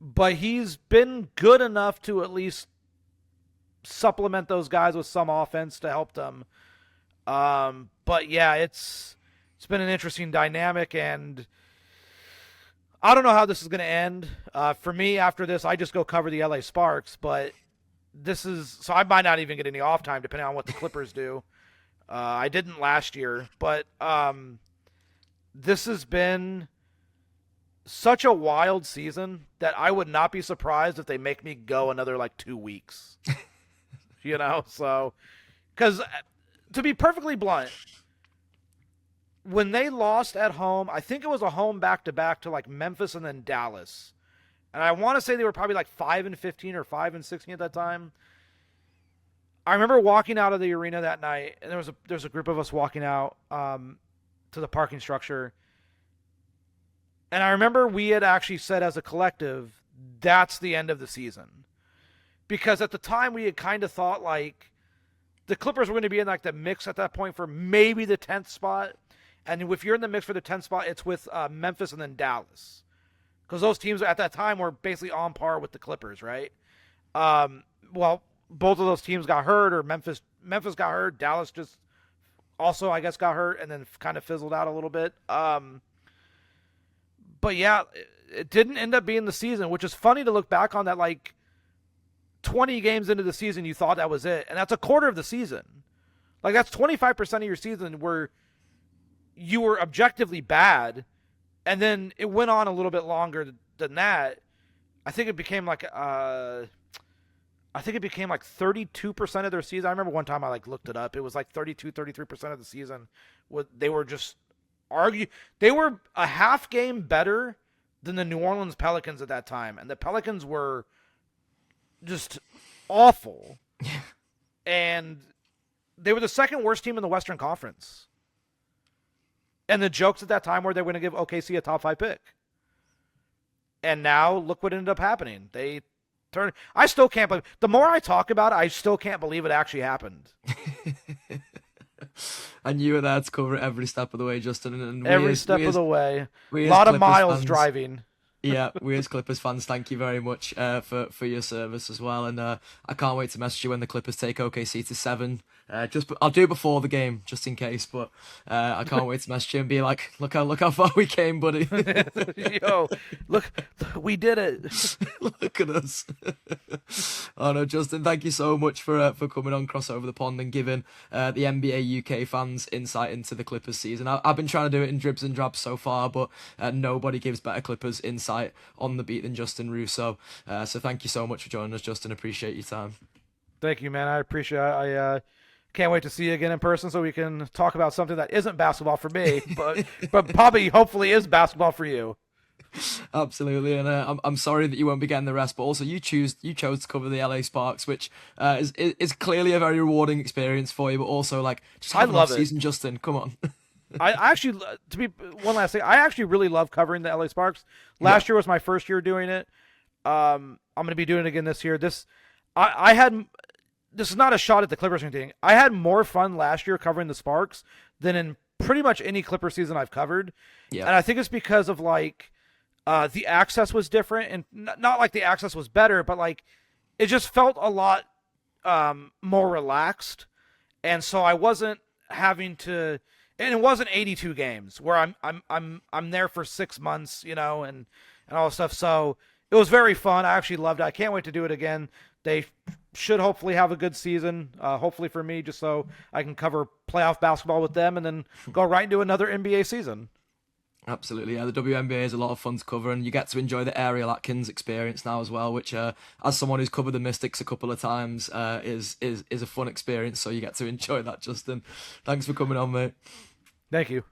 But he's been good enough to at least supplement those guys with some offense to help them. But yeah, it's been an interesting dynamic, and I don't know how this is going to end. For me, after this, I just go cover the LA Sparks, but so I might not even get any off time depending on what the Clippers do. I didn't last year, but this has been such a wild season that I would not be surprised if they make me go another like 2 weeks. So, because to be perfectly blunt, when they lost at home, I think it was a home back-to-back to like Memphis and then Dallas. And I want to say they were probably like 5-15 or 5-16 at that time. I remember walking out of the arena that night, and there's a group of us walking out to the parking structure. And I remember we had actually said as a collective, that's the end of the season. Because at the time we had kind of thought like the Clippers were going to be in like the mix at that point for maybe the 10th spot. And if you're in the mix for the 10th spot, it's with Memphis and then Dallas. Because those teams at that time were basically on par with the Clippers, right? Well, both of those teams got hurt, or Memphis got hurt. Dallas just also, I guess, got hurt and then kind of fizzled out a little bit. But yeah, it didn't end up being the season, which is funny to look back on that, like 20 games into the season, you thought that was it. And that's a quarter of the season. Like that's 25% of your season where you were objectively bad, and then it went on a little bit longer than that. I think it became like 32% of their season. I remember one time I like looked it up. It was like 32, 33% of the season. They were just they were a half game better than the New Orleans Pelicans at that time, and the Pelicans were just awful. And they were the second worst team in the Western Conference. And the jokes at that time were they were going to give OKC a top 5 pick. And now look what ended up happening. They turned. I still can't believe. The more I talk about it, I still can't believe it actually happened. And you were there to cover it every step of the way, Justin. And every step of the way. A lot of miles driving. Yeah, we as Clippers fans, thank you very much for your service as well. And I can't wait to message you when the Clippers take OKC to 7. I'll do it before the game, just in case. But I can't wait to message you and be like, look how far we came, buddy. Yo, look, we did it. Look at us. Oh no, Justin, thank you so much for coming on Crossover the Pond and giving the NBA UK fans insight into the Clippers season. I've been trying to do it in dribs and drabs so far, but nobody gives better Clippers insight on the beat than Justin Russo. So thank you so much for joining us, Justin. Appreciate your time. Thank you, man. I appreciate it. I can't wait to see you again in person so we can talk about something that isn't basketball for me, but probably hopefully is basketball for you. Absolutely, and I'm sorry that you won't be getting the rest, but also you chose to cover the LA Sparks, which is clearly a very rewarding experience for you, but also like just have an off season, Justin. Come on. I actually, to be one last thing, I actually really love covering the LA Sparks. Last year was my first year doing it. I'm going to be doing it again this year. This is not a shot at the Clippers or anything. I had more fun last year covering the Sparks than in pretty much any Clipper season I've covered. Yeah. And I think it's because of like the access was different, and not like the access was better, but like it just felt a lot more relaxed. And so I wasn't having to. And it wasn't 82 games where I'm there for 6 months, and all this stuff. So it was very fun. I actually loved it. I can't wait to do it again. They should hopefully have a good season, hopefully for me, just so I can cover playoff basketball with them and then go right into another NBA season. Absolutely, yeah. The WNBA is a lot of fun to cover, and you get to enjoy the Ariel Atkins experience now as well, which, as someone who's covered the Mystics a couple of times, is a fun experience. So you get to enjoy that, Justin. Thanks for coming on, mate. Thank you.